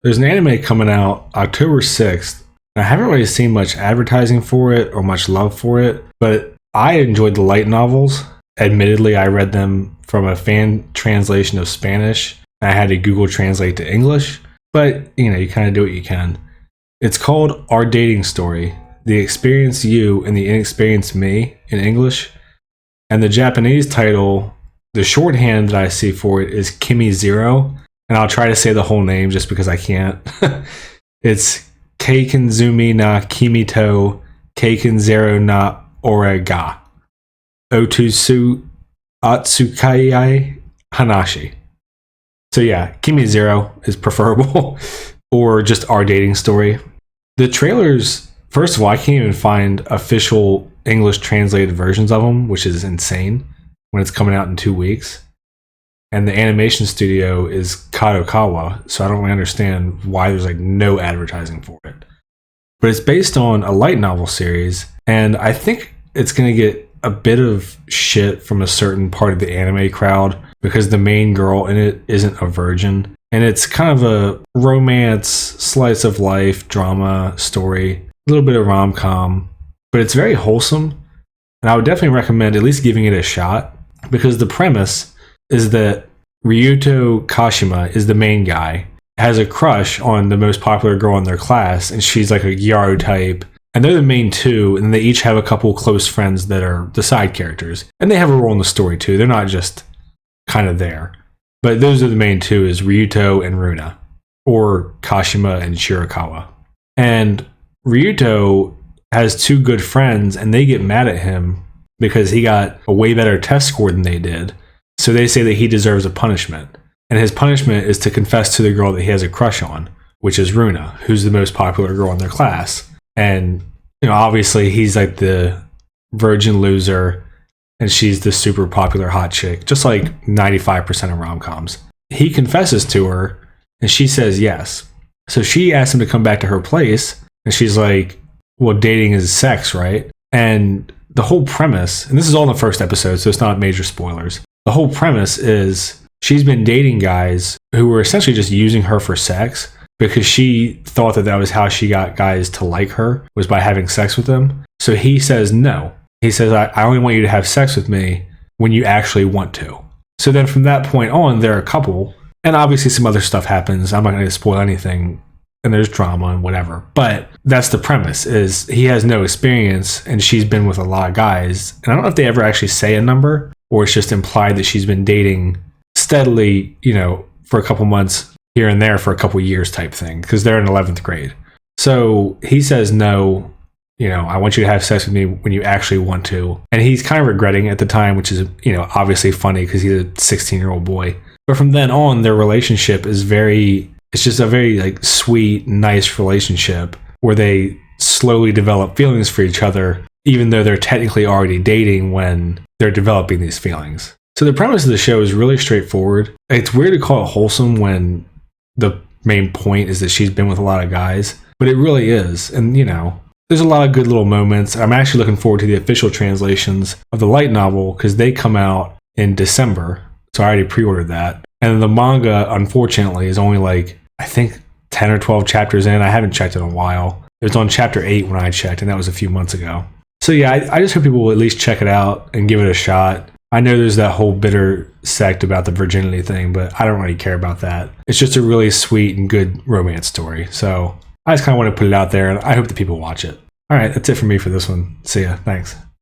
There's an anime coming out October 6th. I haven't really seen much advertising for it or much love for it, but I enjoyed the light novels. Admittedly, I read them from a fan translation of Spanish. I had to Google Translate to English, but you kind of do what you can. It's called Our Dating Story, The Experienced You and the Inexperienced Me in English. And the Japanese title, the shorthand that I see for it is KimiZero. And I'll try to say the whole name just because I can't. It's Keikanzumi na Kimito Keikanzero na Orega. Otusu Atsukai Hanashi. So yeah, KimiZero is preferable. Or just Our Dating Story. The trailers, first of all, I can't even find official English translated versions of them, which is insane when it's coming out in 2 weeks. And the animation studio is Kadokawa, so I don't really understand why there's no advertising for it. But it's based on a light novel series, and I think it's going to get a bit of shit from a certain part of the anime crowd because the main girl in it isn't a virgin. And it's kind of a romance, slice of life, drama, story, a little bit of rom-com, but it's very wholesome. And I would definitely recommend at least giving it a shot because the premise is that Ryuto Kashima is the main guy, has a crush on the most popular girl in their class, and she's like a Gyaru type. And they're the main two, and they each have a couple close friends that are the side characters. And they have a role in the story too. They're not just kind of there. But those are the main two, is Ryuto and Runa, or Kashima and Shirakawa. And Ryuto has two good friends, and they get mad at him because he got a way better test score than they did. So they say that he deserves a punishment. And his punishment is to confess to the girl that he has a crush on, which is Runa, who's the most popular girl in their class. And, obviously he's like the virgin loser, and she's the super popular hot chick, just like 95% of rom-coms. He confesses to her, and she says yes. So she asks him to come back to her place, and she's like, well, dating is sex, right? And the whole premise, and this is all in the first episode, so it's not major spoilers. The whole premise is she's been dating guys who were essentially just using her for sex because she thought that was how she got guys to like her, was by having sex with them. So he says no. He says, I only want you to have sex with me when you actually want to. So then from that point on, they're a couple. And obviously some other stuff happens. I'm not going to spoil anything. And there's drama and whatever. But that's the premise, is he has no experience and she's been with a lot of guys. And I don't know if they ever actually say a number, or it's just implied that she's been dating steadily, for a couple months here and there for a couple years type thing, because they're in 11th grade. So he says no. I want you to have sex with me when you actually want to. And he's kind of regretting it at the time, which is, obviously funny because he's a 16-year-old boy. But from then on, their relationship is it's just a very sweet, nice relationship where they slowly develop feelings for each other, even though they're technically already dating when they're developing these feelings. So the premise of the show is really straightforward. It's weird to call it wholesome when the main point is that she's been with a lot of guys, but it really is. And, there's a lot of good little moments. I'm actually looking forward to the official translations of the light novel because they come out in December. So I already pre-ordered that. And the manga, unfortunately, is only I think 10 or 12 chapters in. I haven't checked in a while. It was on chapter 8 when I checked, and that was a few months ago. So yeah, I just hope people will at least check it out and give it a shot. I know there's that whole bitter sect about the virginity thing, but I don't really care about that. It's just a really sweet and good romance story. So I just kind of want to put it out there, and I hope that people watch it. All right, that's it for me for this one. See ya. Thanks.